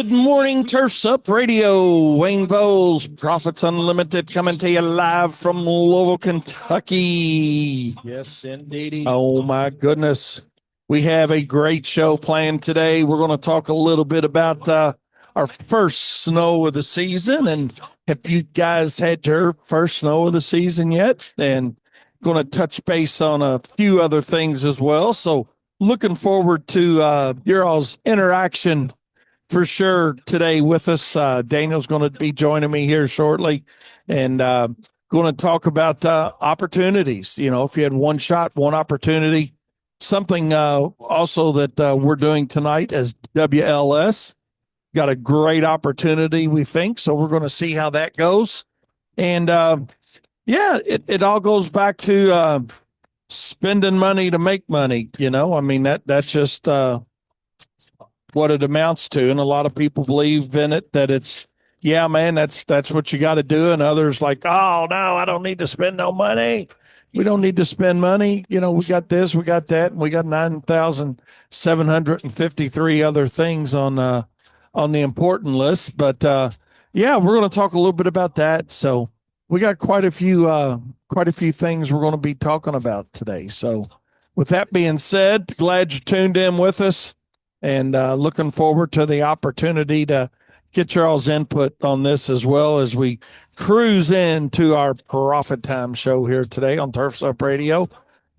Good morning, Turfs Up Radio. Wayne Bowles, Profits Unlimited, coming to you live from Louisville, Kentucky. Yes, indeed. Oh, my goodness. We have a great show planned today. We're going to talk a little bit about our first snow of the season. And have you guys had your first snow of the season yet? And going to touch base on a few other things as well. So looking forward to your all's interaction for sure today with us. Daniel's going to be joining me here shortly and going to talk about opportunities. You know, if you had one shot, one opportunity, something also that we're doing tonight as WLS. Got a great opportunity, we think. So we're going to see how that goes. And yeah, it all goes back to spending money to make money. You know, I mean, that's just what it amounts to. And a lot of people believe in it, that it's, yeah, man, that's what you got to do. And others like, oh, no, I don't need to spend no money. We don't need to spend money. You know, we got this, we got that, and we got 9,753 other things on the important list. But yeah, we're going to talk a little bit about that. So we got quite a few things we're going to be talking about today. So with that being said, glad you tuned in with us. And looking forward to the opportunity to get y'all's input on this as well as we cruise into our Profit Time show here today on Turfs Up Radio.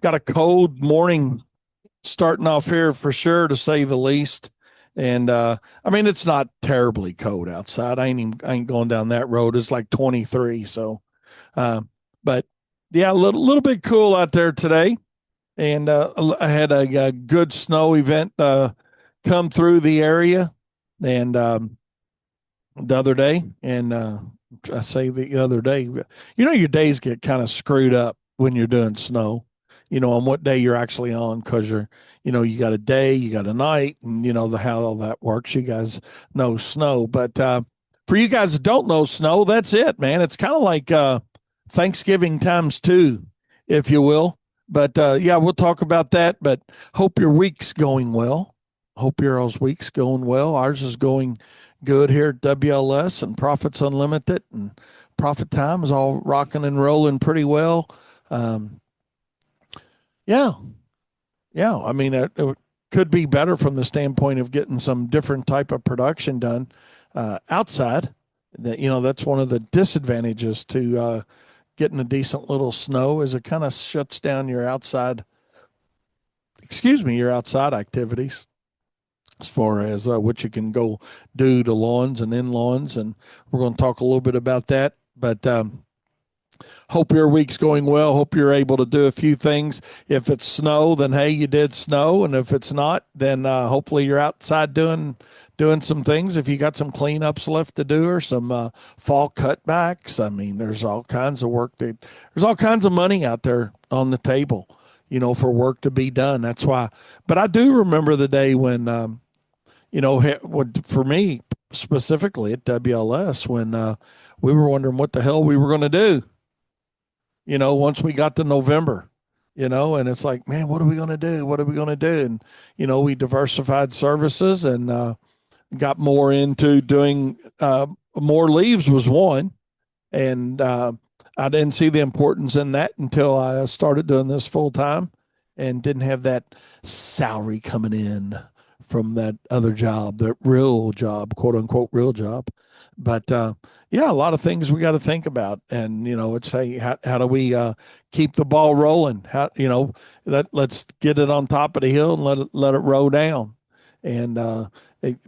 Got a cold morning starting off here for sure, to say the least. And I mean, it's not terribly cold outside. I ain't going down that road. It's like 23. So, but yeah, a little bit cool out there today. And I had a good snow event come through the area and the other day. And I say the other day, you know, your days get kind of screwed up when you're doing snow, you know, on what day you're actually on, because you know, you got a day, you got a night, and you know how all that works. You guys know snow. But for you guys that don't know snow, that's it, man. It's kind of like Thanksgiving times two, if you will. But yeah, we'll talk about that. But hope your week's going well. Hope your all's week's going well. Ours is going good here at WLS and Profits Unlimited, and Profit Time is all rocking and rolling pretty well. Yeah. I mean, it could be better from the standpoint of getting some different type of production done outside. That, you know, that's one of the disadvantages to getting a decent little snow, is it kind of shuts down your outside activities, as far as what you can go do to lawns and in lawns. And we're going to talk a little bit about that. But hope your week's going well. Hope you're able to do a few things. If it's snow, then hey, you did snow. And if it's not, then hopefully you're outside doing some things. If you got some cleanups left to do, or some fall cutbacks, I mean, there's all kinds of work. There's all kinds of money out there on the table, you know, for work to be done. That's why. But I do remember the day when, you know, for me specifically at WLS, when we were wondering what the hell we were going to do, you know, once we got to November, you know, and it's like, man, what are we going to do? What are we going to do? And, you know, we diversified services and got more into doing more leaves was one. And I didn't see the importance in that until I started doing this full time and didn't have that salary coming in from that other job, that real job, quote unquote, real job. But yeah, a lot of things we got to think about. And, you know, it's, hey, how do we keep the ball rolling? How, you know, let's get it on top of the hill and let it roll down. And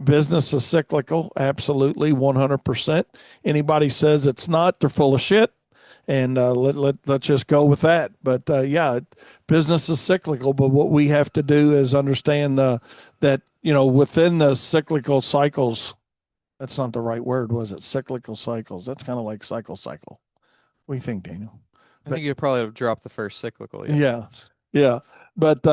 business is cyclical. Absolutely. 100%. Anybody says it's not, they're full of shit. And let's just go with that. But yeah, business is cyclical. But what we have to do is understand that, you know, within the cyclical cycles, that's not the right word, was it? Cyclical cycles. That's kind of like cycle. What do you think, Daniel? I think you probably have dropped the first cyclical. Yes. Yeah. But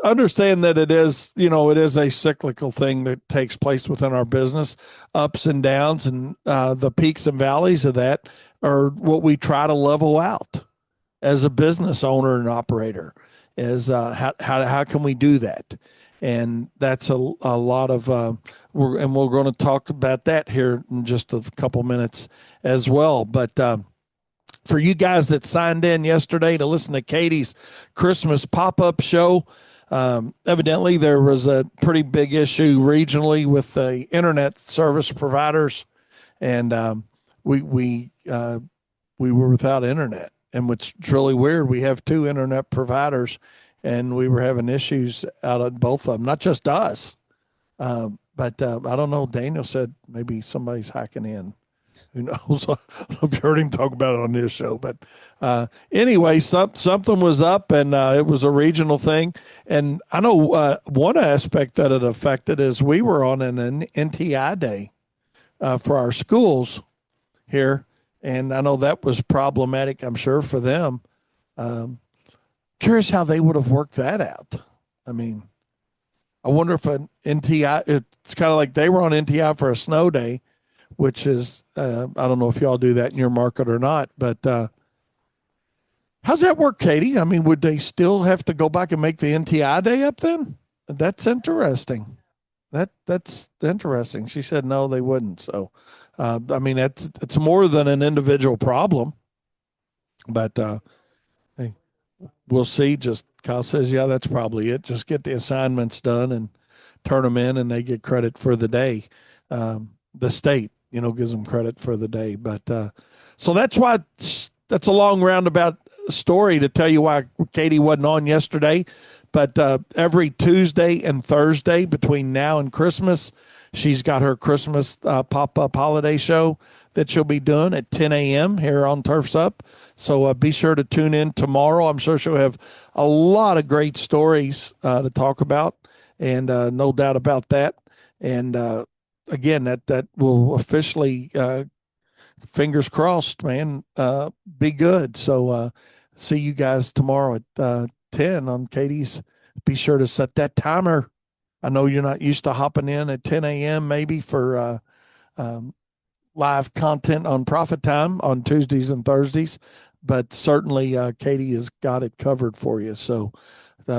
understand that it is, you know, it is a cyclical thing that takes place within our business, ups and downs, and the peaks and valleys of that are what we try to level out as a business owner and operator. Is how can we do that? and that's a lot of we're going to talk about that here in just a couple minutes as well. But for you guys that signed in yesterday to listen to Katie's Christmas pop-up show, evidently there was a pretty big issue regionally with the internet service providers, and we were without internet. And what's really weird, we have two internet providers, and we were having issues out of both of them, not just us. But I don't know. Daniel said maybe somebody's hacking in. Who knows? I don't know if you heard him talk about it on this show, but anyway, something was up, and it was a regional thing. And I know one aspect that it affected is we were on an NTI day for our schools here, and I know that was problematic. I'm sure for them. Um, Curious how they would have worked that out. I mean, I wonder if an NTI. It's kind of like they were on NTI for a snow day, which is I don't know if y'all do that in your market or not, but how's that work, Katie? I mean, would they still have to go back and make the NTI day up then? That's interesting. That's interesting. She said no, they wouldn't. So, I mean, it's more than an individual problem, but hey, we'll see. Just Kyle says, yeah, that's probably it. Just get the assignments done and turn them in, and they get credit for the day. The state, gives them credit for the day. But so that's why that's a long roundabout story to tell you why Katie wasn't on yesterday. But every Tuesday and Thursday between now and Christmas, she's got her Christmas pop up holiday show that she'll be doing at 10 a.m. here on Turf's Up. So be sure to tune in tomorrow. I'm sure she'll have a lot of great stories to talk about, and no doubt about that. And again, that will officially, fingers crossed, man, be good. So see you guys tomorrow at 10 on Katie's. Be sure to set that timer. I know you're not used to hopping in at 10 a.m. maybe for um, live content on Profit Time on Tuesdays and Thursdays, but certainly Katie has got it covered for you. So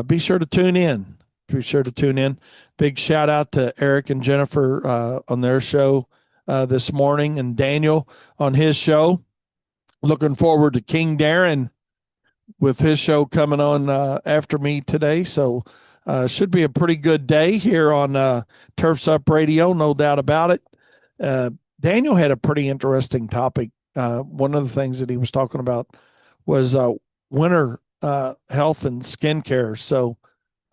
be sure to tune in. Be sure to tune in. Big shout out to Eric and Jennifer on their show this morning, and Daniel on his show. Looking forward to King Darren with his show coming on after me today. So should be a pretty good day here on Turfs Up Radio, no doubt about it. Daniel had a pretty interesting topic. One of the things that he was talking about was winter health and skincare. So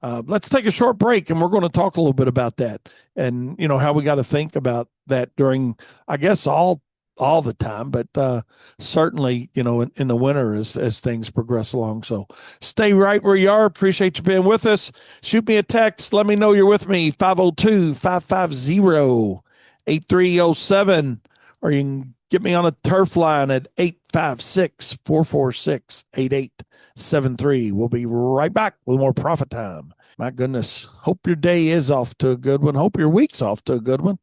let's take a short break, and we're going to talk a little bit about that, and how we got to think about that during, I guess, all the time, but certainly in the winter as things progress along. So stay right where you are. Appreciate you being with us. Shoot me a text. Let me know you're with me. 502-550-8307, or you can get me on a turf line at 856-446-8873. We'll be right back with more Profit Time. My goodness. Hope your day is off to a good one. Hope your week's off to a good one.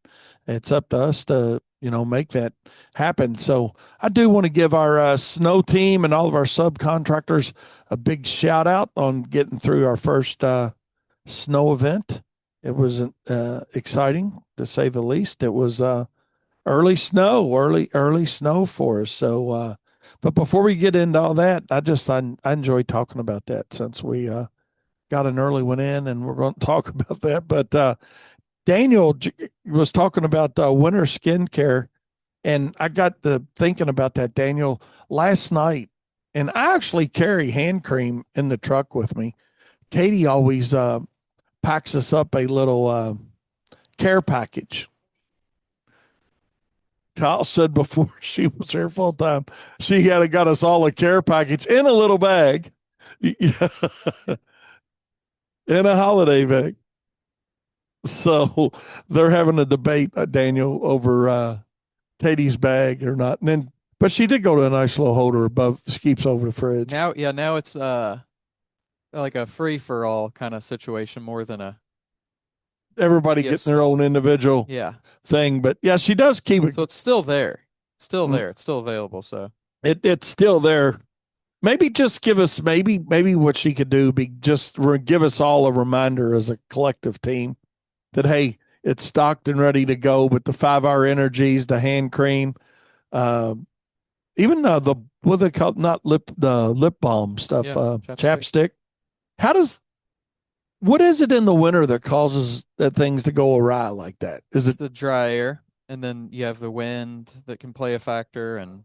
It's up to us to, make that happen. So I do want to give our snow team and all of our subcontractors a big shout out on getting through our first snow event. It was exciting to say the least. It was early snow for us. So, but before we get into all that, I enjoy talking about that since we got an early one in, and we're going to talk about that. But Daniel was talking about winter skincare, and I got to thinking about that, Daniel, last night. And I actually carry hand cream in the truck with me. Katie always packs us up a little care package. Kyle said before she was here full time, she had got us all a care package in a little bag, in a holiday bag. So they're having a debate, Daniel, over Katie's bag or not. And then, but she did go to a nice little holder above, she keeps over the fridge. Now it's like a free for all kind of situation more than a Everybody gift getting their own individual Yeah. thing. But yeah, she does keep it. So it's still there. It's still there. It's still available. So It's still there. maybe just give us maybe what she could do be just give us all a reminder as a collective team that hey, it's stocked and ready to go. But the 5 hour energies, the hand cream, uh, even the what they call not lip the lip balm stuff, Yeah, chapstick. chapstick. How does what is it in the winter that causes that things to go awry like that? Is It's it the dry air, and then you have the wind that can play a factor, and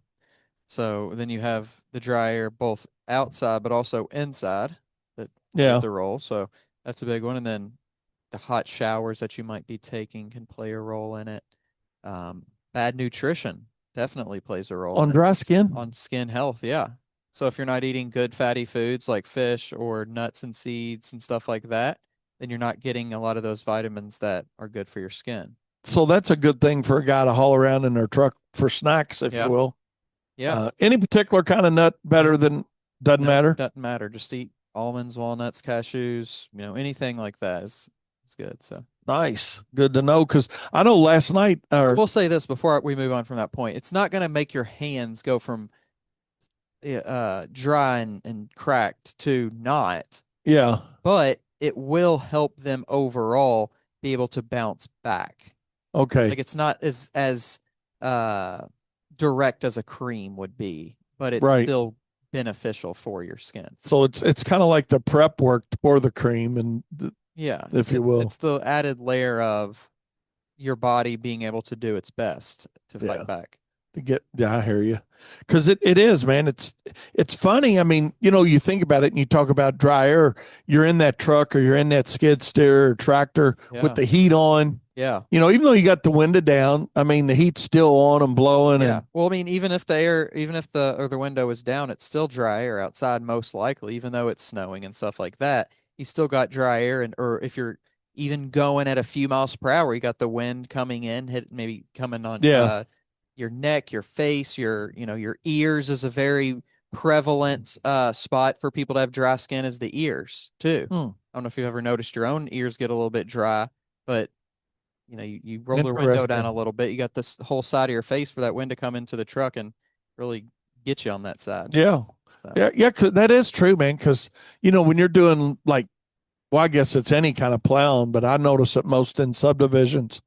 so then you have the dry air both outside but also inside that plays yeah a role. So that's a big one. And then the hot showers that you might be taking can play a role in it. Bad nutrition definitely plays a role in on it dry skin? on skin health. Yeah. So if you're not eating good fatty foods like fish or nuts and seeds and stuff like that, then you're not getting a lot of those vitamins that are good for your skin. So that's a good thing for a guy to haul around in their truck for snacks, if you Yeah. will. Yeah. Any particular kind of nut better Any, than doesn't no, matter. doesn't matter. Just eat almonds, walnuts, cashews, anything like that is good. So Nice, good to know. Because I know last night, I or will say this before we move on from that point. It's not going to make your hands go from dry and cracked to not, yeah, but it will help them overall be able to bounce back. okay, Like it's not as uh direct as a cream would be, but it's right. still beneficial for your skin. So it's kind of like the prep work for the cream, and Yeah, if you will, it's the added layer of your body being able to do its best to fight yeah. back. To get yeah, I hear you. Because it is, man. It's funny. I mean, you think about it and you talk about dry air. You're in that truck or you're in that skid steer or tractor with Yeah. the heat on. Yeah. Even though you got the window down, I mean the heat's still on and blowing Yeah. and Well, I mean, even if the window is down, it's still dry air outside most likely, even though it's snowing and stuff like that. You still got dry air and or if you're even going at a few miles per hour, you got the wind coming in, hit maybe coming on yeah. your neck, your face, your ears is a very prevalent spot for people to have dry skin is the ears too. Hmm. I don't know if you've ever noticed your own ears get a little bit dry, but you roll the window down a Interesting. little bit, you got this whole side of your face for that wind to come into the truck and really get you on that side. Yeah. So, Yeah, yeah, 'cause that is true, man. Because when you're doing like, well, I guess it's any kind of plowing, but I notice it most in subdivisions.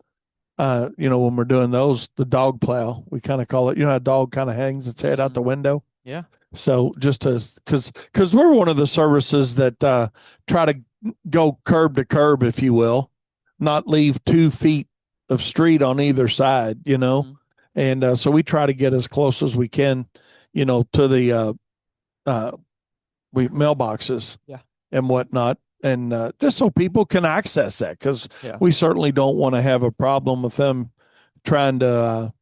When we're doing those, the dog plow, we kind of call it. A dog kind of hangs its head out the window. yeah, So just because we're one of the services that try to go curb to curb, if you will, not leave 2 feet of street on either side, hmm and so we try to get as close as we can, to the uh, we mailboxes yeah, and whatnot, and just so people can access that because yeah, we certainly don't want to have a problem with them trying to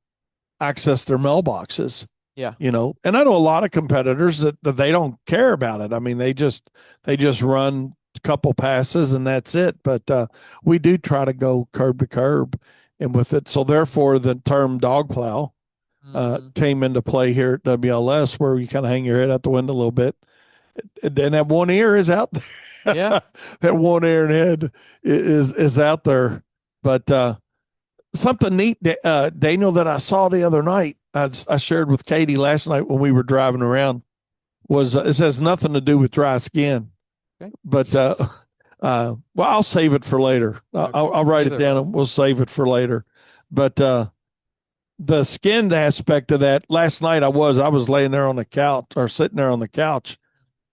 access their mailboxes. yeah, And I know a lot of competitors that they don't care about it. I mean, they just run a couple passes and that's it. But we do try to go curb to curb, and with it, so therefore the term dog plow hmm came into play here at WLS, where you kind of hang your head out the window a little bit, and that one ear is out there. yeah, That one ear and head is out there. But something neat, Daniel, that I saw the other night, I shared with Katie last night when we were driving around, was this has nothing to do with dry skin, okay, but well, I'll save it for later. okay, I'll write it either down way, and we'll save it for later. But the skinned aspect of that, last night I was laying there on the couch or sitting there on the couch,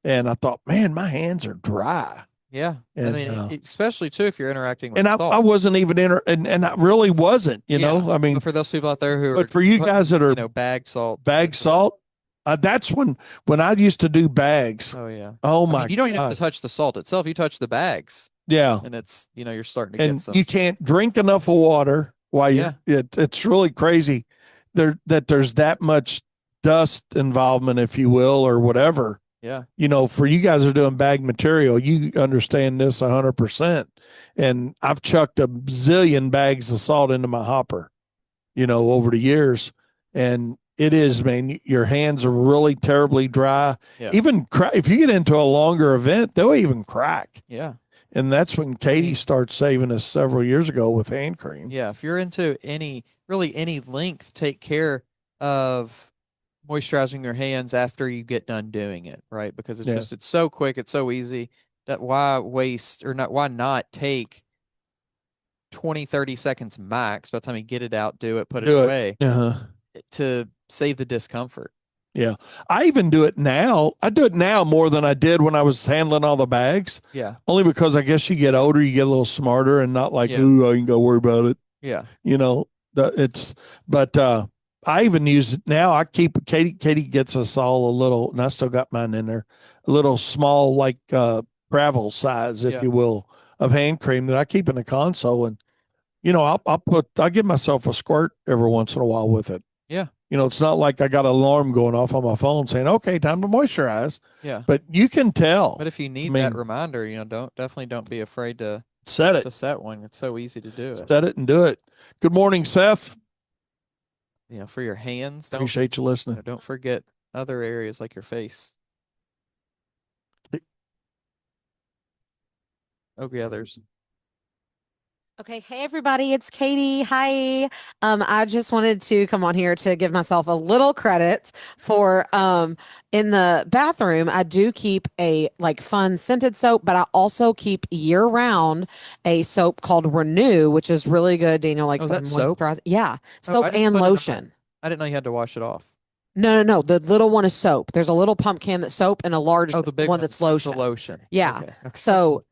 and I thought, man, my hands are dry, yeah. I and mean, especially too if you're interacting with and I salt. wasn't even and I really wasn't, Yeah, I but mean, for those people out there who are but for you guys putting, that are bagged salt bag into it. salt, that's when I used to do bags. Oh yeah. Oh I mean, my you don't even have to gosh, touch the salt itself. You touch the bags, yeah, and it's you're starting to get and you some. can't drink enough of water while Yeah, it's really crazy there's that much dust involvement, if you will, or whatever. yeah, For you guys are doing bag material, you understand this 100%. And I've chucked a zillion bags of salt into my hopper, over the years. And it is, man, your hands are really terribly dry. yeah, Even if you get into a longer event, they'll even crack. yeah. And that's when I Katie mean, started saving us several years ago with hand cream. yeah. If you're into any length, take care of moisturizing your hands after you get done doing it, right? Because Yeah. it's so quick, it's so easy that why waste or not why not take 20, 30 seconds max by the time you get it out, do it, put it Do it. away Uh-huh. to save the discomfort. Yeah. I even do it now. I do it now more than I did when I was handling all the bags, Yeah. only because I guess you get older, you get a little smarter and not like, Yeah. ooh, I ain't got to worry about it. Yeah. You know, it's, but, I even use it now. I keep Katie gets us all a little, and I still got mine in there, a little small, like, travel size, if Yeah. you will, of hand cream that I keep in the console. And, I'll give myself a squirt every once in a while with it. Yeah. It's not like I got an alarm going off on my phone saying, okay, time to moisturize. Yeah. But you can But tell. if you I need that mean, reminder, don't be afraid set it, to set one. It's so easy to do it. set it and do it. Good morning, Seth. For your hands, Appreciate you listening. don't forget other areas like your face. Oh yeah, there's Okay, hey everybody, it's Katie. Hi. I just wanted to come on here to give myself a little credit for in the bathroom, I do keep a like fun scented soap, but I also keep year round a soap called Renew, which is really good, Daniel, like oh, for that's soap. moisturize. Yeah, Oh, soap I didn't and put it on. lotion. I didn't know you had to wash it off. No, no, no. The little one is soap. There's a little pump can that's soap and a large Oh, the big one that's one's the lotion. lotion. Yeah. Okay. Okay. So,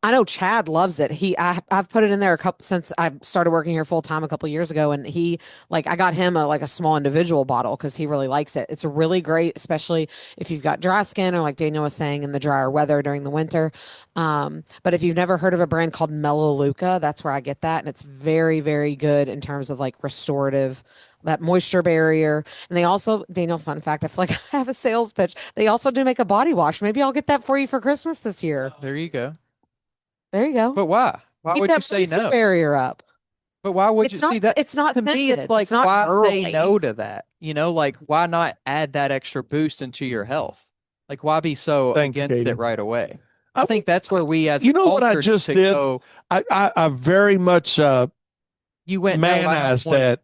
I know Chad loves it. I've put it in there a couple since I started working here full time a couple years ago, and I got him a small individual bottle because he really likes it. It's really great, especially if you've got dry skin or like Daniel was saying in the drier weather during the winter. But if you've never heard of a brand called Melaleuca, that's where I get that, and it's very very good in terms of like restorative that moisture barrier. And they also, Daniel, fun fact, I feel like I have a sales pitch. They also do make a body wash. Maybe I'll get that for you for Christmas this year. There you go. There you go. But why? Why Keep would you that say moisture no? barrier up. But why would you It's see not that? it's not To me, it's scented. like It's not why say girly. no to that? Like why not add that extra boost into your health? Like why be so Thanks, against it Katie. right away? I I, think that's where we as a you know what I culture need just to did? go. I very much You went, no, I don't manized want it. that.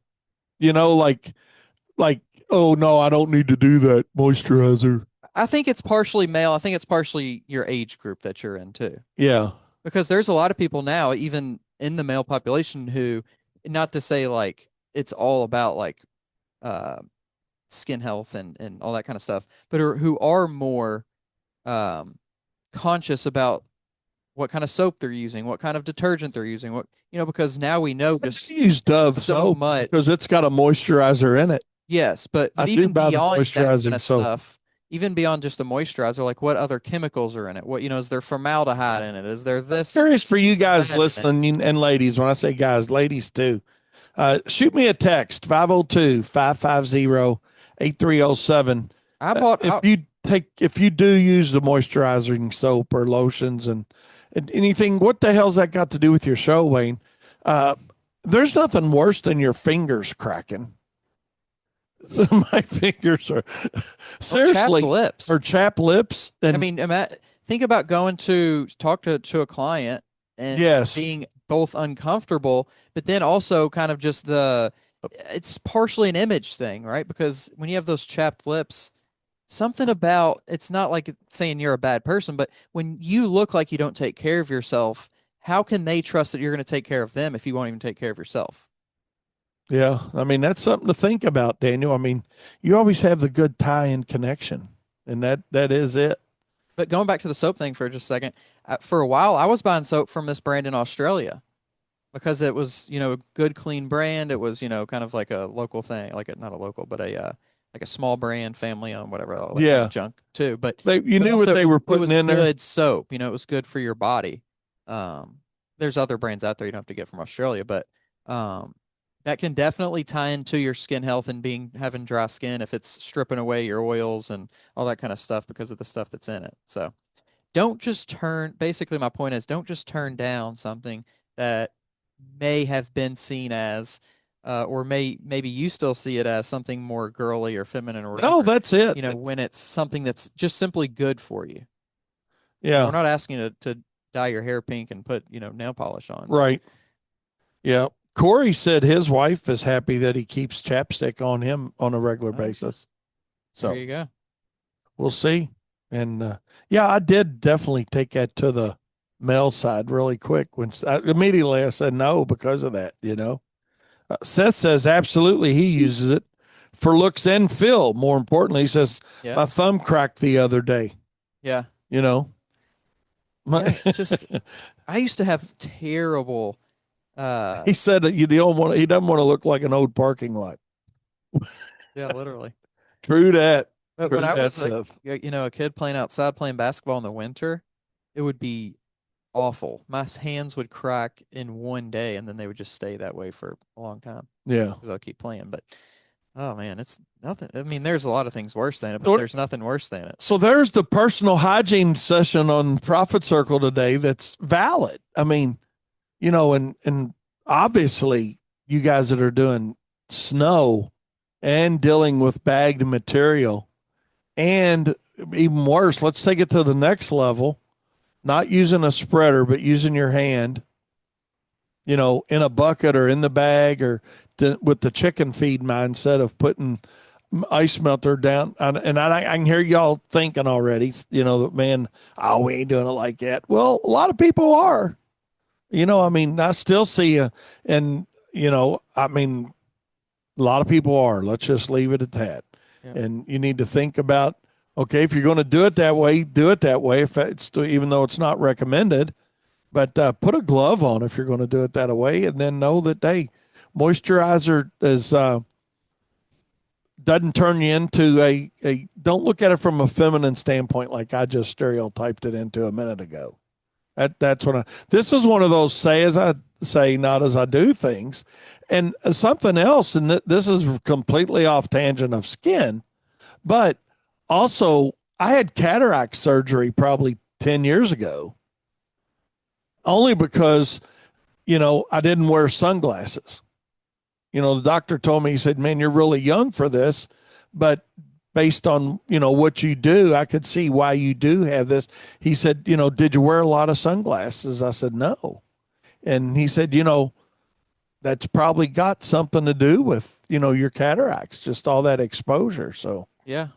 Like, oh no, I don't need to do that moisturizer. I think it's partially male. I think it's partially your age group that you're in too. Yeah, Because there's a lot of people now, even in the male population, who, not to say like it's all about like uh, skin health and all that kind of stuff, but who are more um, conscious about what kind of soap they're using, what kind of detergent they're using, because now we know I just just use Dove so soap much. because it's got a moisturizer in it. Yes, but I do even buy the beyond that kind moisturizing of soap. stuff, even beyond just the moisturizer, like what other chemicals are in it? Is there formaldehyde in it? Is there this, Curious for you is there guys that in it? listening and ladies, when I say guys, ladies too. Shoot me a text 502-550-8307. I bought If I, you do use the moisturizing soap or lotions and anything, what the hell's that got to do with your show, Wayne? Uh, there's nothing worse than your fingers cracking. My fingers are or chapped seriously lips. or chapped lips I and mean, think about going to talk to a client and yes, being both uncomfortable, but then also kind of just it's partially an image thing, right? Because when you have those chapped lips, something about it's not like saying you're a bad person, but when you look like you don't take care of yourself, how can they trust that you're going to take care of them if you won't even take care of yourself? yeah. I mean, that's something to think about, Daniel. I mean, you always have the good tie in connection, and that is it. But going back to the soap thing for just a second, for a while I was buying soap from this brand in Australia because it was, a good clean brand. It was, kind of like a local thing, like not a local, but like a small brand, family owned, whatever, all that kind of Yeah, junk too. But you knew what also they were it putting was in there. good soap. It was good for your body. Um, there's other brands out there you don't have to get from Australia, but um, that can definitely tie into your skin health and having dry skin if it's stripping away your oils and all that kind of stuff because of the stuff that's in it. So don't just basically my point is don't just turn down something that may have been seen as or maybe you still see it as something more girly or feminine or No, whatever, that's it. when it's something that's just simply good for you. We're Yeah, not asking you to dye your hair pink and put, nail polish on, but right. Yeah. Corey said his wife is happy that he keeps chapstick on him on a regular Okay. basis. There So you go. we'll see. And yeah, I did definitely take that to the male side really quick when immediately I said no because of that, you know. Seth says absolutely he uses it for looks and feel. More importantly, he says Yeah. my thumb cracked the other day, Yeah. you know. Yeah. Just I used to have terrible He said that you don't want he doesn't want to look like an old parking lot. yeah, literally. True that. But when True I that, was Seth. a kid playing outside playing basketball in the winter, it would be awful. My hands would crack in one day and then they would just stay that way for a long time Yeah. because I'll keep playing. But oh man, it's nothing. I mean, there's a lot of things worse than it, but So there's nothing worse than it. so there's the personal hygiene session on Profit Circle today that's valid. I mean, you know, and obviously you guys that are doing snow and dealing with bagged material and even worse, let's take it to the next level, not using a spreader, but using your hand, you know, in a bucket or in the bag or with the chicken feed mindset of putting ice melter down. And I can hear y'all thinking already, you know, that man, oh, we ain't doing it like that. Well, a lot of people are. You know, I mean, I still see you, and you know, I mean, a lot of people are. Let's just leave it at that. Yeah. And you need to think about, okay, if you're going to do it that way, do it that way. If it's even though it's not recommended, but put a glove on if you're going to do it that way, and then know that hey, moisturizer is doesn't turn you into a. Don't look at it from a feminine standpoint, like I just stereotyped it into a minute ago. That's what this is one of those say as I say, not as I do things. And something else, and this is completely off tangent of skin, but also I had cataract surgery probably 10 years ago, only because, you know, I didn't wear sunglasses. You know, the doctor told me, he said, man, you're really young for this, but based on, you know, what you do, I could see why you do have this. He said, you know, did you wear a lot of sunglasses? I said, no. And he said, you know, that's probably got something to do with, you know, your cataracts, just all that exposure. So Yeah,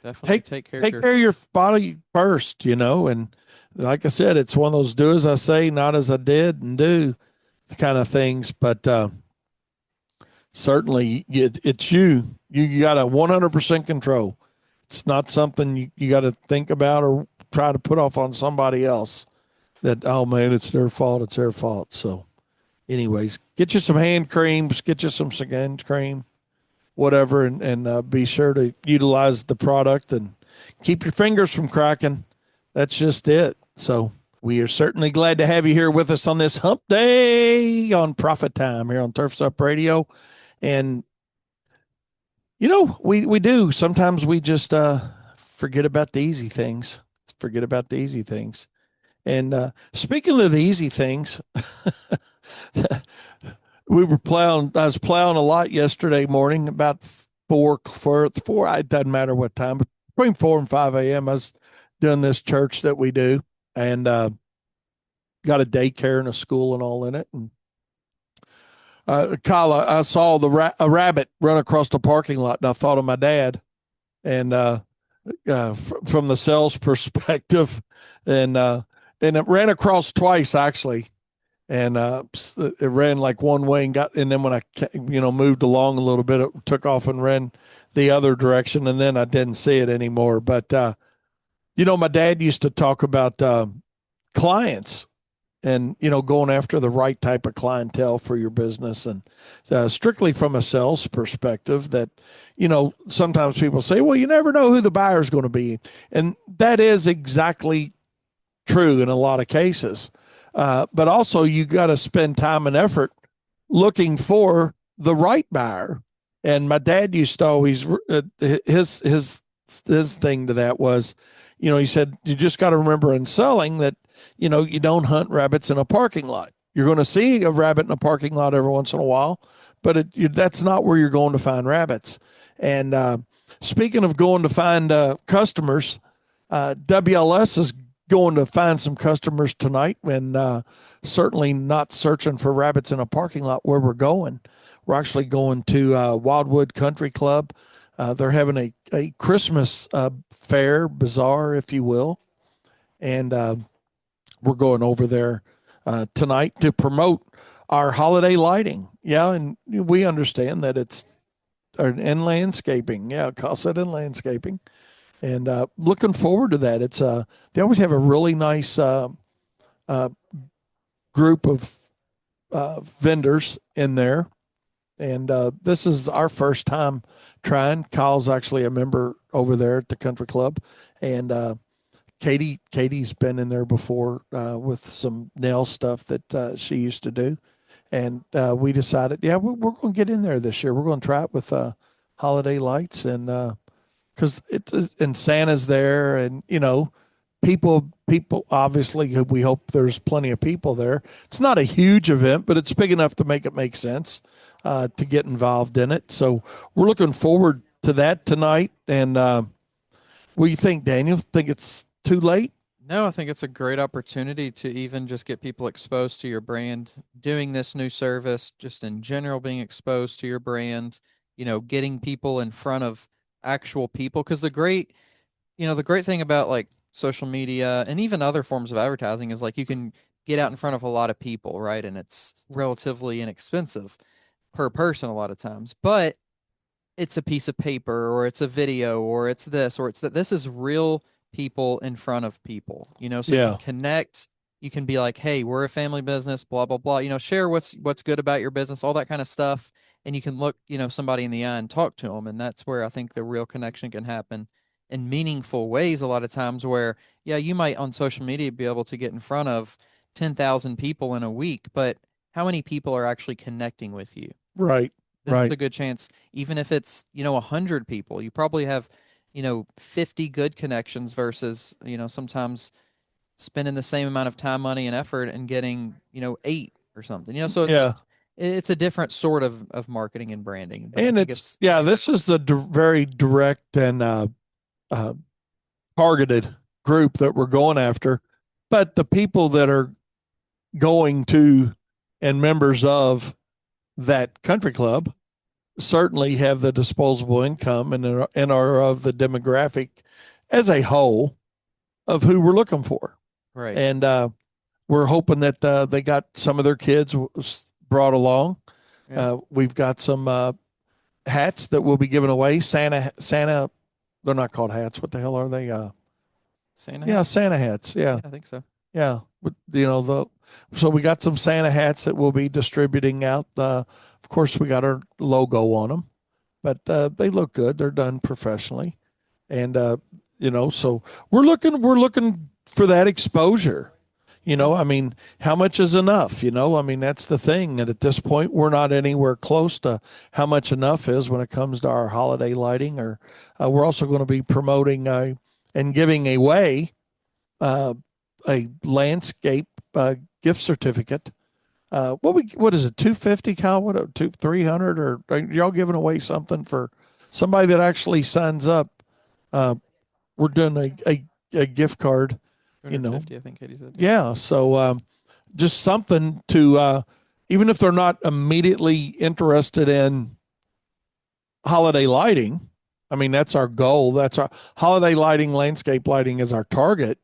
definitely take care of take care of your body first, you know. And like I said, it's one of those do as I say, not as I did and do kind of things. But certainly it's you. You got a 100% control. It's not something you got to think about or try to put off on somebody else that, oh man, it's their fault. It's their fault. So anyways, get you some hand creams, get you some hand cream, whatever, and be sure to utilize the product and keep your fingers from cracking. That's just it. So we are certainly glad to have you here with us on this hump day on Profit Time here on Turfs Up Radio. And you know, we do. Sometimes we just forget about the easy things. Forget about the easy things. And speaking of the easy things, we were plowing. I was plowing a lot yesterday morning, about four. It doesn't matter what time, but between 4 and 5 a.m. I was doing this church that we do, and got a daycare and a school and all in it. And Kyle, I saw a rabbit run across the parking lot, and I thought of my dad. And from the sales perspective, and it ran across twice actually, and it ran like one way and then when I moved along a little bit, it took off and ran the other direction, and then I didn't see it anymore. But you know, my dad used to talk about clients and going after the right type of clientele for your business, and strictly from a sales perspective, that sometimes people say, well, you never know who the buyer is going to be, and that is exactly true in a lot of cases, but also you got to spend time and effort looking for the right buyer. And my dad used to always his thing to that was, he said, you just got to remember in selling that you don't hunt rabbits in a parking lot. You're going to see a rabbit in a parking lot every once in a while, but that's not where you're going to find rabbits. And speaking of going to find customers, WLS is going to find some customers tonight, and certainly not searching for rabbits in a parking lot where we're going. We're actually going to Wildwood Country Club. They're having a Christmas fair, bazaar, if you will, and we're going over there tonight to promote our holiday lighting. Yeah, and we understand that it's in landscaping. Yeah, call it in landscaping, and looking forward to that. It's they always have a really nice uh, group of vendors in there, and this is our first time trying. Kyle's actually a member over there at the country club, and Katie's been in there before with some nail stuff that she used to do, and we decided, yeah, we're going to get in there this year. We're going to try it with holiday lights, and because it and Santa's there, and people obviously we hope there's plenty of people there. It's not a huge event, but it's big enough to make it make sense to get involved in it. So we're looking forward to that tonight. And what do you think, Daniel? Think it's too late? No, I think it's a great opportunity to even just get people exposed to your brand, doing this new service, just in general, being exposed to your brand, getting people in front of actual people. Because the great thing about like social media and even other forms of advertising is like you can get out in front of a lot of people, right? And it's relatively inexpensive per person a lot of times. But it's a piece of paper or it's a video or it's this or it's that. This is real people in front of people, so you can Yeah, connect. You can be like, hey, we're a family business, blah, blah, blah, share what's good about your business, all that kind of stuff. And you can look, somebody in the eye and talk to them. And that's where I think the real connection can happen in meaningful ways a lot of times where, yeah, you might on social media be able to get in front of 10,000 people in a week, but how many people are actually connecting with you? right, There's right. a good chance, even if it's, 100 people, you probably have, 50 good connections versus, sometimes spending the same amount of time, money, and effort and getting, eight or something, so it's like, Yeah, it's a different sort of marketing and branding, but I and think it's it's, yeah. This is the very direct and uh, targeted group that we're going after, but the people that are going to and members of that country club certainly have the disposable income and are of the demographic as a whole of who we're looking for. right. And we're hoping that they got some of their kids brought along. Yeah. We've got some hats that we'll be giving away. Santa, they're not called hats. What the hell are they? Santa Yeah, Santa hats. hats. Yeah, Yeah, I think so. yeah. So we got some Santa hats that we'll be distributing out. Of course, we got our logo on them, but they look good. They're done professionally, and so we're looking for that exposure. Yeah. I mean, how much is enough? I mean, that's the thing. And at this point, we're not anywhere close to how much enough is when it comes to our holiday lighting. Or we're also going to be promoting and giving away uh, a landscape gift certificate. What is it? 250, Kyle? What 300? Or are y'all giving away something for somebody that actually signs up? Uh, we're doing a gift card. You know, 250, I think Katie said. Yeah. yeah. So just something to even if they're not immediately interested in holiday lighting. I mean, that's our goal. That's our holiday lighting, landscape lighting is our target.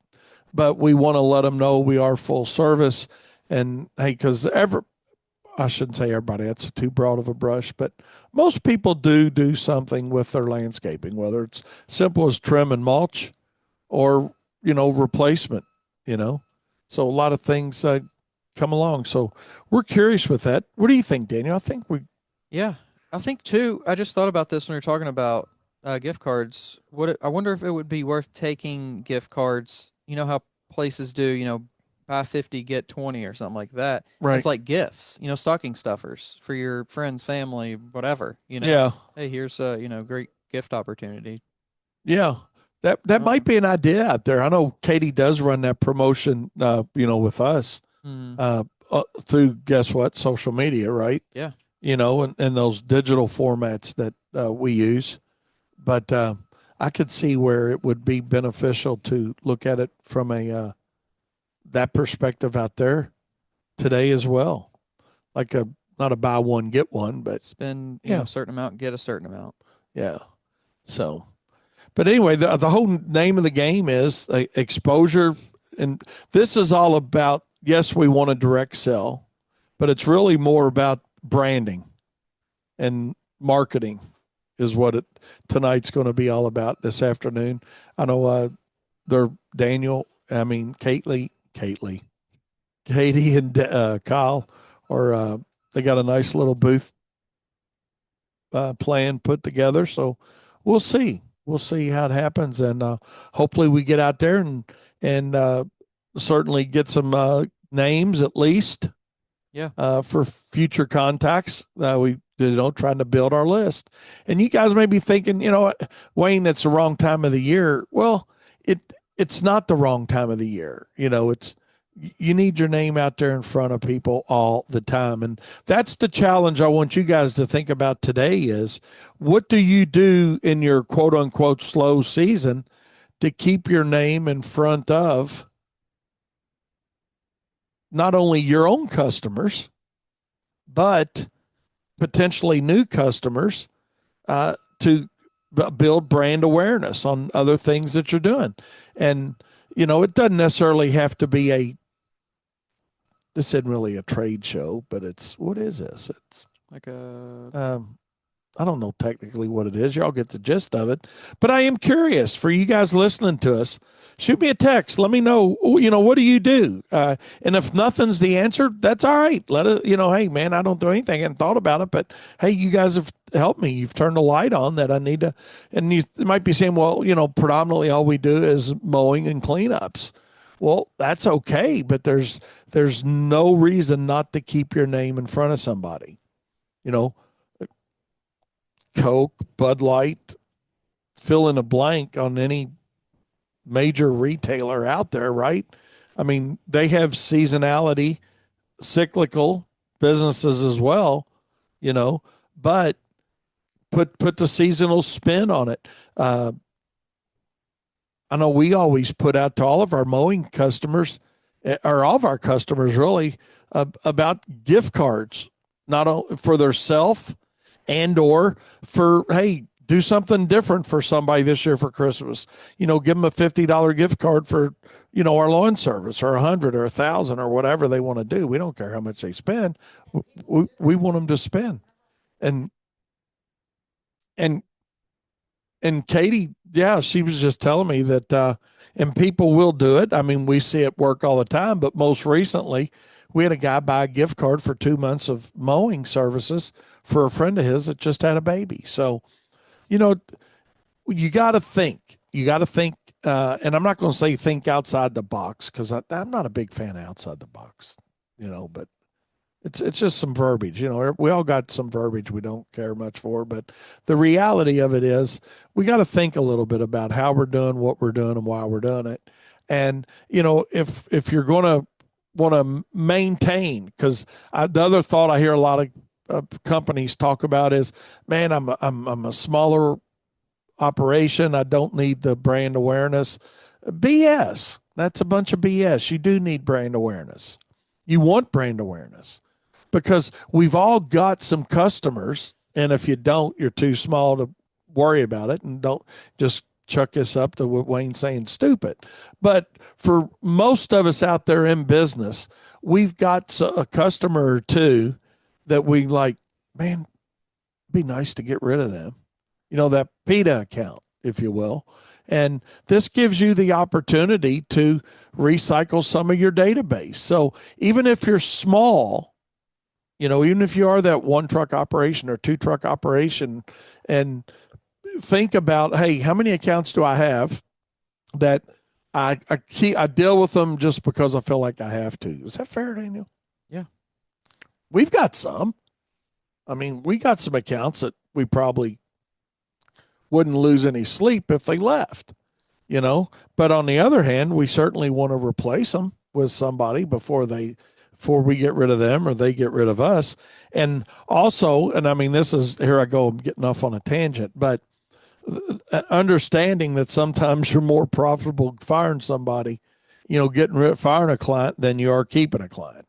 But we want to let them know we are full service. And hey, because I shouldn't say everybody, that's too broad of a brush, but most people do something with their landscaping, whether it's simple as trim and mulch or, replacement, you know. So a lot of things come along. So we're curious with that. What do you think, Daniel? I think we, Yeah, I think too. I just thought about this when we were talking about gift cards. I wonder if it would be worth taking gift cards. You know how places do, buy 50 get 20 or something like that, as right. like gifts. Stocking stuffers for your friends, family, whatever. Yeah. Hey, here's a great gift opportunity. Yeah. That Oh, might be an idea out there. I know Katie does run that promotion, with us mm, through, guess what, social media, right? yeah, And those digital formats that we use. But I could see where it would be beneficial to look at it from a that perspective out there today as well. Like a not a buy one get one, but Spend, yeah, a certain amount, get a certain amount. yeah. So, but anyway, the whole name of the game is exposure, and this is all about. Yes, we want to direct sell, but it's really more about branding and marketing is what it tonight's going to be all about this afternoon. I know they're Daniel, I mean Katie and Kyle are they got a nice little booth plan put together. So we'll see. We'll see how it happens, and hopefully we get out there and certainly get some names at least. Yeah. For future contacts. We trying to build our list. And you guys may be thinking, Wayne, it's the wrong time of the year. Well, it's not the wrong time of the year. It's you need your name out there in front of people all the time. And that's the challenge I want you guys to think about today is what do you do in your quote unquote slow season to keep your name in front of not only your own customers, but potentially new customers to build brand awareness on other things that you're doing. And, it doesn't necessarily have to be this isn't really a trade show, but what is this? It's like a I don't know technically what it is. Y'all get the gist of it. But I am curious for you guys listening to us. Shoot me a text. Let me know, what do you do? And if nothing's the answer, that's all right. Let it, hey, man, I don't do anything. I hadn't thought about it. But, hey, you guys have helped me. You've turned a light on that I need to. And you might be saying, well, predominantly all we do is mowing and cleanups. Well, that's okay. But there's no reason not to keep your name in front of somebody. Coke, Bud Light, fill in a blank on any major retailer out there, right? I mean, they have seasonality, cyclical businesses as well, but put the seasonal spin on it. I know we always put out to all of our mowing customers, or all of our customers really, about gift cards, not only for their self and or for, hey, do something different for somebody this year for Christmas. Give them a $50 gift card for, our lawn service, or $100 or $1,000 or whatever they want to do. We don't care how much they spend. We want them to spend. And Katie, yeah, she was just telling me that, and people will do it. I mean, we see it work all the time, but most recently we had a guy buy a gift card for 2 months of mowing services for a friend of his that just had a baby. So, you got to think. You got to think, and I'm not going to say think outside the box because I'm not a big fan of outside the box, but it's just some verbiage. We all got some verbiage we don't care much for, but the reality of it is we got to think a little bit about how we're doing, what we're doing, and why we're doing it. And, if you're going to want to maintain, because the other thought I hear a lot of companies talk about is, man, I'm a smaller operation. I don't need the brand awareness. BS. That's a bunch of BS. You do need brand awareness. You want brand awareness because we've all got some customers. And if you don't, you're too small to worry about it, and don't just chuck this up to what Wayne's saying stupid. But for most of us out there in business, we've got a customer or two that we like, man, it'd be nice to get rid of them. That PETA account, if you will. And this gives you the opportunity to recycle some of your database. So even if you're small, even if you are that 1 truck operation or 2 truck operation, and think about, hey, how many accounts do I have that I deal with them just because I feel like I have to? Is that fair, Daniel? Yeah. We've got some. I mean, we got some accounts that we probably wouldn't lose any sleep if they left, But on the other hand, we certainly want to replace them with somebody before we get rid of them or they get rid of us. And also, and I mean, here I go, I'm getting off on a tangent, but understanding that sometimes you're more profitable firing somebody, firing a client than you are keeping a client.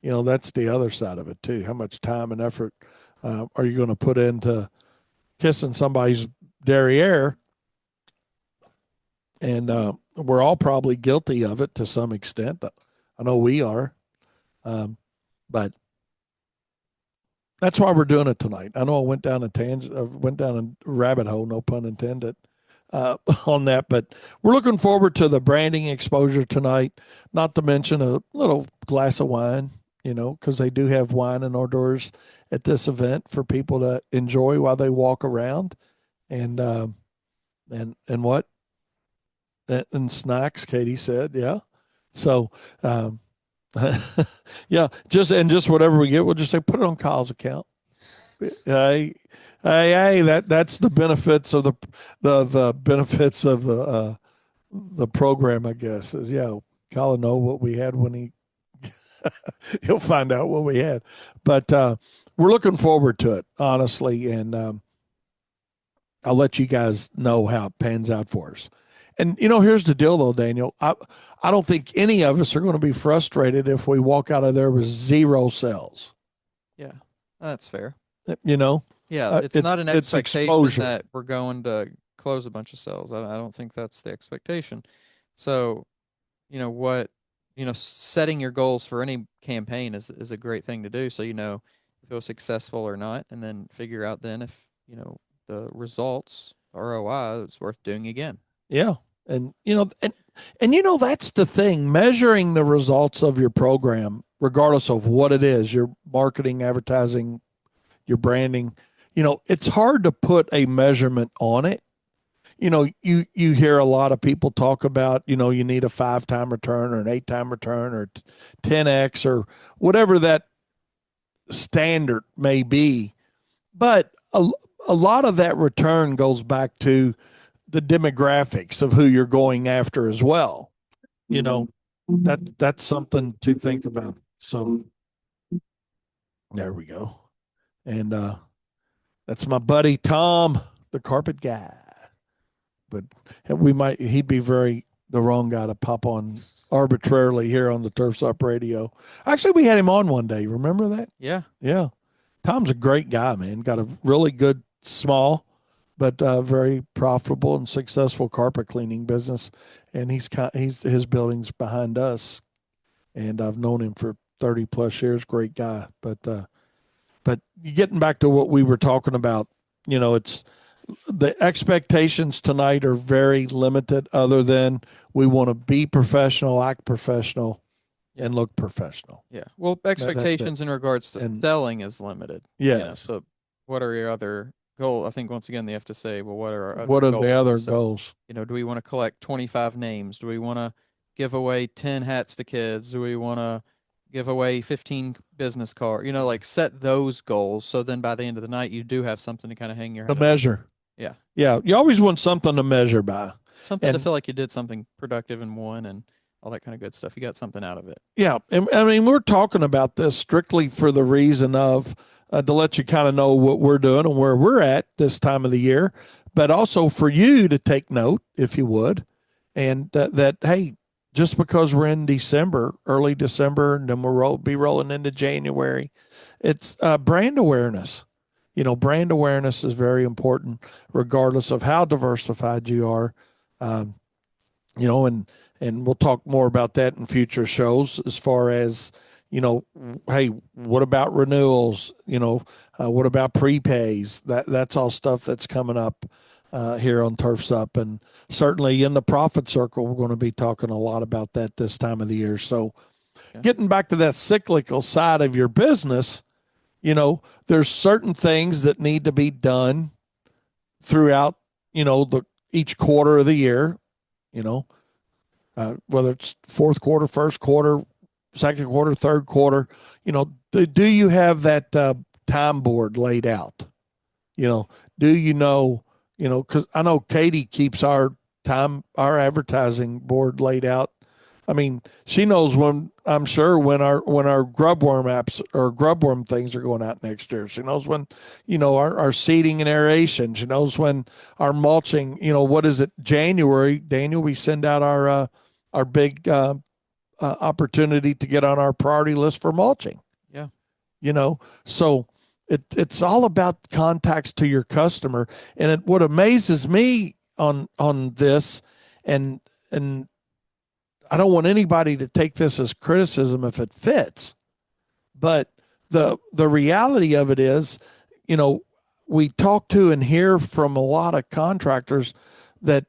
That's the other side of it too. How much time and effort are you going to put into kissing somebody's derriere? And we're all probably guilty of it to some extent. I know we are, but that's why we're doing it tonight. I know I went down a tangent, went down a rabbit hole, no pun intended, on that. But we're looking forward to the branding exposure tonight. Not to mention a little glass of wine, because they do have wine and hors d'oeuvres at this event for people to enjoy while they walk around, and what and snacks. Katie said, yeah. So. Yeah, just whatever we get, we'll just say put it on Kyle's account. Hey, that's the benefits of the benefits of the program, I guess. Is Kyle will know what we had when he'll find out what we had, but we're looking forward to it, honestly, and I'll let you guys know how it pans out for us. And here's the deal, though, Daniel. I don't think any of us are going to be frustrated if we walk out of there with 0 sales. Yeah, that's fair. Yeah, it's not an it's expectation exposure. that we're going to close a bunch of sales. I don't think that's the expectation. So, what, setting your goals for any campaign is a great thing to do. So, if it was successful or not, and then figure out then if, the results, ROI, it's worth doing again. Yeah. And that's the thing, measuring the results of your program, regardless of what it is, your marketing, advertising, your branding, it's hard to put a measurement on it. You hear a lot of people talk about, you need a 5-time return or an 8-time return or 10x or whatever that standard may be. But a lot of that return goes back to the demographics of who you're going after as well. That's something to think about. So there we go. And that's my buddy Tom, the carpet guy. But he'd be the wrong guy to pop on arbitrarily here on the Turfs Up Radio. Actually, we had him on one day. Remember that? Yeah. Yeah. Tom's a great guy, man. Got a really good, small, but very profitable and successful carpet cleaning business. And his building's behind us, and I've known him for 30 plus years. Great guy. But getting back to what we were talking about, it's the expectations tonight are very limited. Other than we want to be professional, act professional, and look professional. Yeah. Well, expectations in regards to selling is limited. Yeah. So, what are your other goals? I think once again they have to say, well, what are our other what are goals? the other goals? Do we want to collect 25 names? Do we want to give away 10 hats to kids? Do we want to give away 15 business cards? Like set those goals. So then by the end of the night, you do have something to kind of hang your head The measure. Yeah. Yeah. You always want something to measure by. Something to feel like you did something productive and won and all that kind of good stuff. You got something out of it. Yeah. And I mean, we're talking about this strictly for the reason of to let you kind of know what we're doing and where we're at this time of the year, but also for you to take note, if you would, and that, hey, just because we're in December, early December, and then we'll be rolling into January, it's brand awareness. Brand awareness is very important, regardless of how diversified you are. And we'll talk more about that in future shows as far as, hey, what about renewals? What about prepays? That's all stuff that's coming up here on Turfs Up. And certainly in the profit circle, we're going to be talking a lot about that this time of the year. So getting back to that cyclical side of your business, there's certain things that need to be done throughout, each quarter of the year, whether it's fourth quarter, first quarter, second quarter, third quarter, do you have that time board laid out? Do because I know Katie keeps our advertising board laid out I mean, she knows when, I'm sure, when our grubworm apps or grubworm things are going out next year. She knows when, our seeding and aeration. She knows when our mulching. What is it? January, Daniel. We send out our big opportunity to get on our priority list for mulching. Yeah. So it's all about contacts to your customer. And what amazes me on this, and I don't want anybody to take this as criticism if it fits, but the reality of it is, you know, we talk to and hear from a lot of contractors that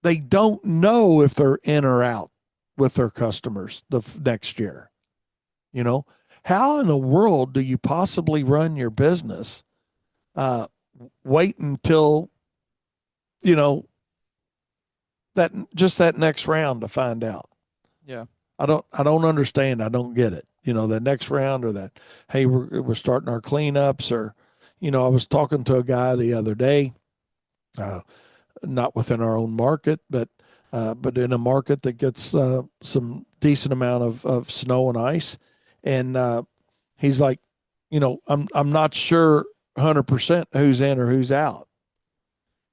they don't know if they're in or out with their customers the next year. You know, how in the world do you possibly run your business? Uh, Wait until, you know, that next round to find out. Yeah. I don't understand. I don't get it. The next round, or that, hey, we're starting our cleanups, or, I was talking to a guy the other day, uh, not within our own market, but in a market that gets some decent amount of snow and ice, and he's like, I'm not sure 100% who's in or who's out.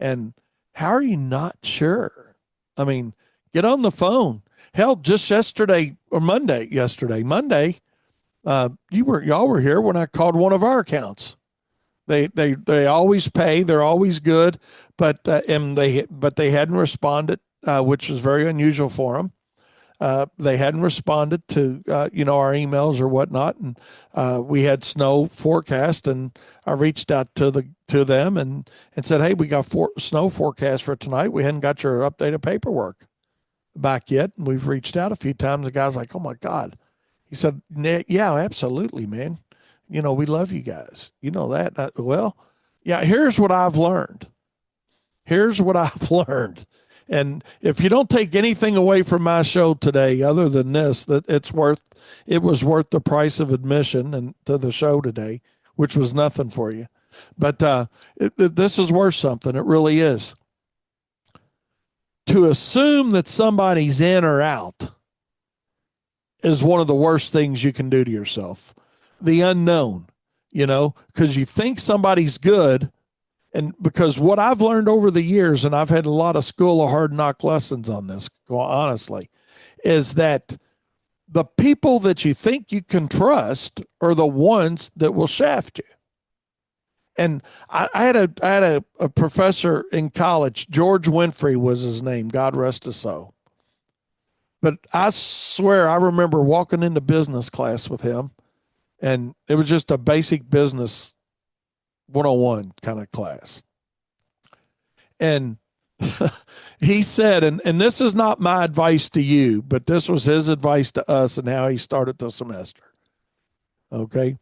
And how are you not sure? I mean, get on the phone. Hell, just Monday, y'all were here when I called one of our accounts. They always pay. They're always good, but they hadn't responded, which was very unusual for them. They hadn't responded to our emails or whatnot, and we had snow forecast, and I reached out to them and said, hey, we got snow forecast for tonight. We hadn't got your updated paperwork back yet, and we've reached out a few times. The guy's like, oh my God. He said, yeah, absolutely, man. We love you guys. You know that. Well, yeah, here's what I've learned. Here's what I've learned. And if you don't take anything away from my show today, other than this, that it was worth the price of admission and to the show today, which was nothing for you. But this is worth something. It really is. To assume that somebody's in or out is one of the worst things you can do to yourself. The unknown, because you think somebody's good. And because what I've learned over the years, and I've had a lot of school of hard knock lessons on this, honestly, is that the people that you think you can trust are the ones that will shaft you. And I had a professor in college, George Winfrey was his name, God rest his soul. But I swear I remember walking into business class with him, and it was just a basic business 101 kind of class. And he said, and this is not my advice to you, but this was his advice to us and how he started the semester. Okay.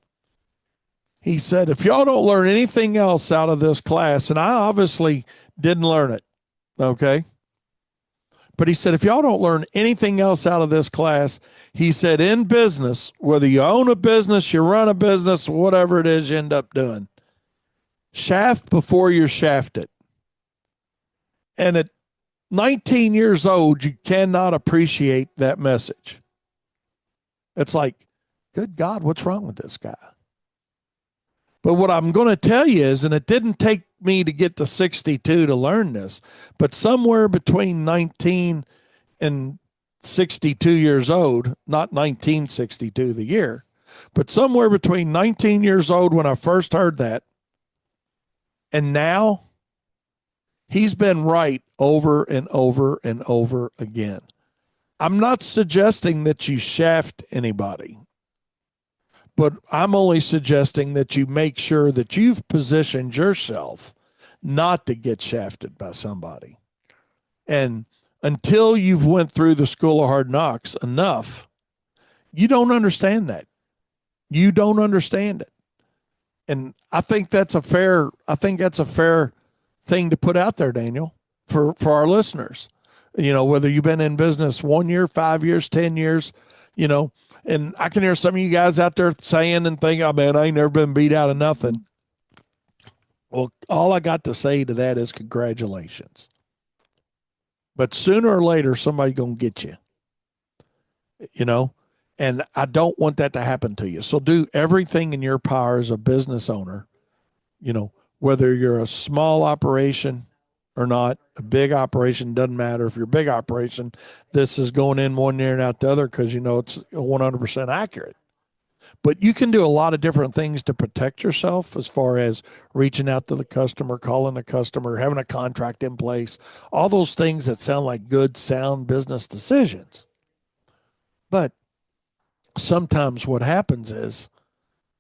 He said, if y'all don't learn anything else out of this class, and I obviously didn't learn it. Okay. But he said, if y'all don't learn anything else out of this class, he said, in business, whether you own a business, you run a business, whatever it is you end up doing, shaft before you're shafted. And at 19 years old, you cannot appreciate that message. It's like, good God, what's wrong with this guy? But what I'm going to tell you is, and it didn't take me to get to 62 to learn this, but somewhere between 19 and 62 years old, not 1962 the year, but somewhere between 19 years old when I first heard that, and now, he's been right over and over and over again. I'm not suggesting that you shaft anybody, but I'm only suggesting that you make sure that you've positioned yourself not to get shafted by somebody. And until you've went through the school of hard knocks enough, you don't understand that. You don't understand it. And I think that's a fair thing to put out there, Daniel, for our listeners. Whether you've been in business 1 year, 5 years, 10 years, and I can hear some of you guys out there saying and thinking, oh man, I ain't never been beat out of nothing. Well, all I got to say to that is congratulations. But sooner or later, somebody's going to get you. you know, and I don't want that to happen to you. So do everything in your power as a business owner, you know, whether you're a small operation or not, a big operation doesn't matter. If you're a big operation, this is going in one ear and out the other because you know it's 100% accurate. But you can do a lot of different things to protect yourself as far as reaching out to the customer, calling the customer, having a contract in place, all those things that sound like good, sound business decisions. But sometimes what happens is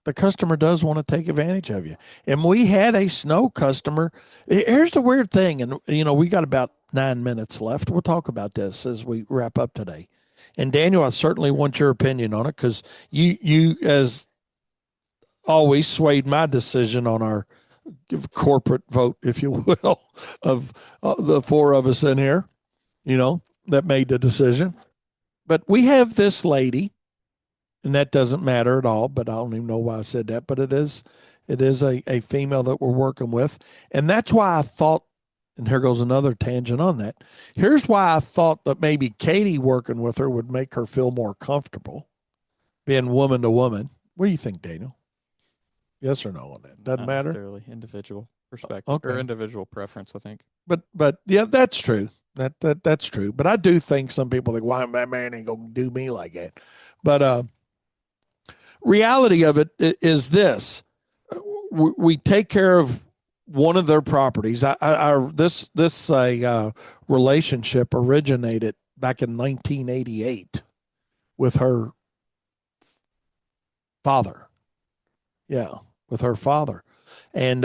the customer does want to take advantage of you. And we had a snow customer. Here's the weird thing, and you know, we got about 9 minutes left. We'll talk about this as we wrap up today. And Daniel, I certainly want your opinion on it because you as always swayed my decision on our corporate vote, if you will, of the four of us in here, you know, that made the decision. But we have this lady, and that doesn't matter at all, but I don't even know why I said that, but it is a female that we're working with. And that's why I thought, and here goes another tangent on that. Here's why I thought that maybe Katie working with her would make her feel more comfortable being woman to woman. What do you think, Daniel? Yes or no on that? Doesn't Not matter. necessarily individual perspective Okay. or individual preference, I think. But yeah, that's true. That's true. But I do think some people think, why that man ain't gonna do me like that. But reality of it is this: we take care of one of their properties. This relationship originated back in 1988 with her father. Yeah, with her father, and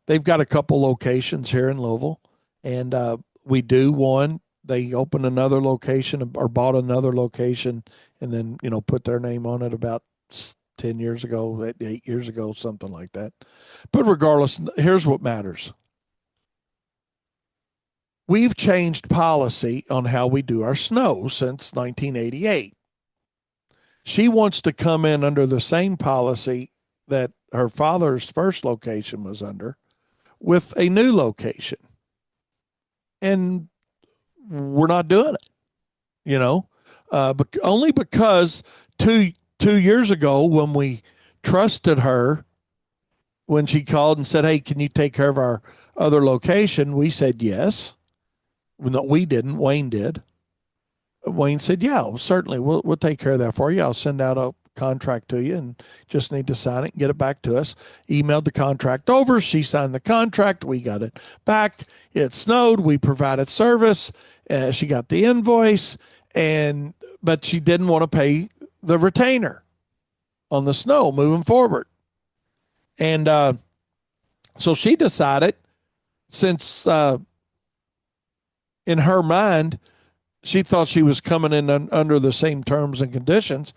they've got a couple locations here in Louisville, and we do one. They opened another location or bought another location, and then put their name on it about 10 years ago, 8 years ago, something like that. But regardless, here's what matters. We've changed policy on how we do our snow since 1988. She wants to come in under the same policy that her father's first location was under with a new location. And we're not doing it, but only because two years ago when we trusted her, when she called and said, "Hey, can you take care of our other location?" We said yes. No, we didn't. Wayne did. Wayne said, "Yeah, certainly, we'll take care of that for you. I'll send out a contract to you, and just need to sign it and get it back to us." Emailed the contract over. She signed the contract. We got it back. It snowed. We provided service. She got the invoice, but she didn't want to pay the retainer on the snow moving forward. And so she decided, since in her mind, she thought she was coming in under the same terms and conditions.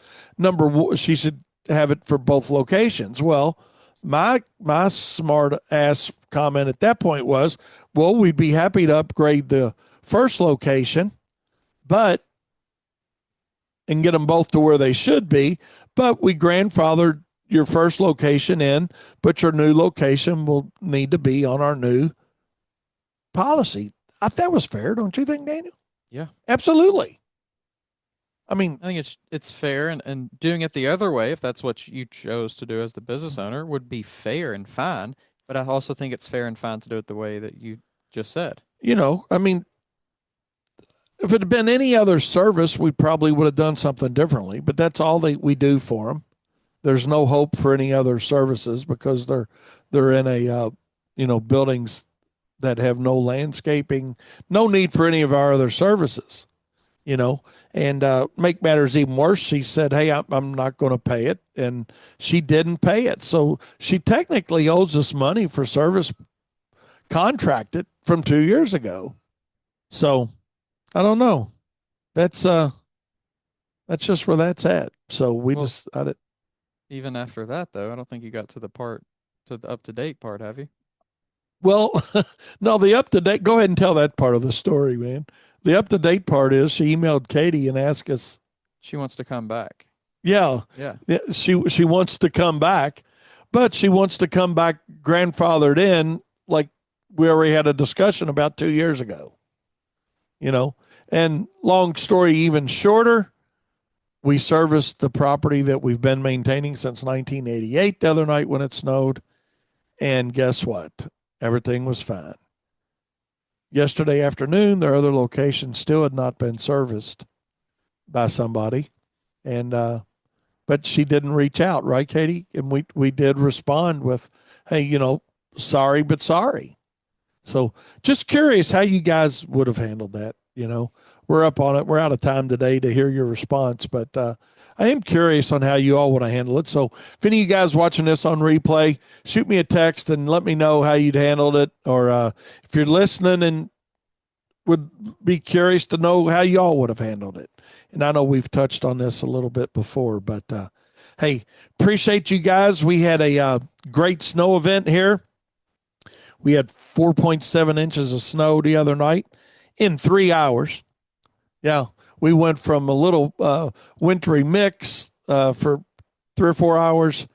She should have it for both locations. Well, my smart ass comment at that point was, well, we'd be happy to upgrade the first location, and get them both to where they should be, but we grandfathered your first location in, but your new location will need to be on our new policy. I thought that was fair, don't you think, Daniel? Yeah. Absolutely. I mean, I think it's fair, and doing it the other way, if that's what you chose to do as the business owner, would be fair and fine. But I also think it's fair and fine to do it the way that you just said. I mean, if it had been any other service, we probably would have done something differently. But that's all we do for them. There's no hope for any other services because they're in a buildings that have no landscaping, no need for any of our other services. And make matters even worse, she said, "Hey, I'm not going to pay it," and she didn't pay it. So she technically owes us money for service contracted from 2 years ago. So I don't know. That's just where that's at. So we Well, decided. even after that, though, I don't think you got to the up to date part, have you? Well, no, the up to date. Go ahead and tell that part of the story, man. The up to date part is she emailed Katie and asked us. She wants to come back. Yeah, Yeah. she wants to come back, but she wants to come back grandfathered in, like we already had a discussion about 2 years ago. And long story even shorter, we serviced the property that we've been maintaining since 1988 the other night when it snowed. And guess what? Everything was fine. Yesterday afternoon, their other location still had not been serviced by somebody. And, but she didn't reach out, right, Katie? And we did respond with, hey, sorry, but sorry. So just curious how you guys would have handled that. We're up on it. We're out of time today to hear your response, but I am curious on how you all want to handle it. So if any of you guys watching this on replay, shoot me a text and let me know how you'd handled it. Or if you're listening and would be curious to know how y'all would have handled it. And I know we've touched on this a little bit before, but hey, appreciate you guys. We had a great snow event here. We had 4.7 inches of snow the other night in 3 hours. Yeah, we went from a little wintry mix for 3 or 4 hours,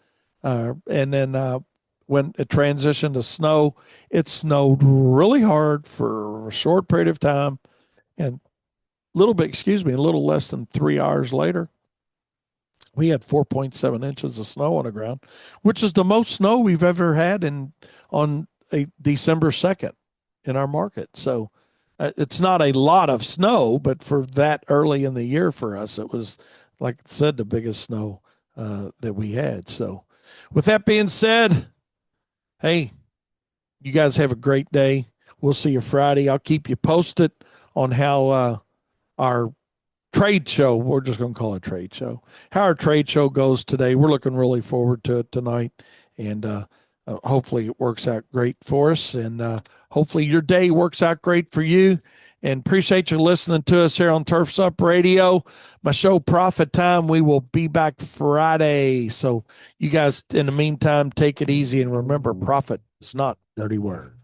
and then when it transitioned to snow, it snowed really hard for a short period of time, and a little less than 3 hours later, we had 4.7 inches of snow on the ground, which is the most snow we've ever had on a December 2nd in our market. So it's not a lot of snow, but for that early in the year for us, it was, like I said, the biggest snow that we had. So with that being said, hey, you guys have a great day. We'll see you Friday. I'll keep you posted on how our trade show, we're just going to call it trade show, how our trade show goes today. We're looking really forward to it tonight. And hopefully it works out great for us. And hopefully your day works out great for you. And appreciate you listening to us here on Turfs Up Radio. My show, Profit Time, we will be back Friday. So you guys, in the meantime, take it easy. And remember, profit is not a dirty word.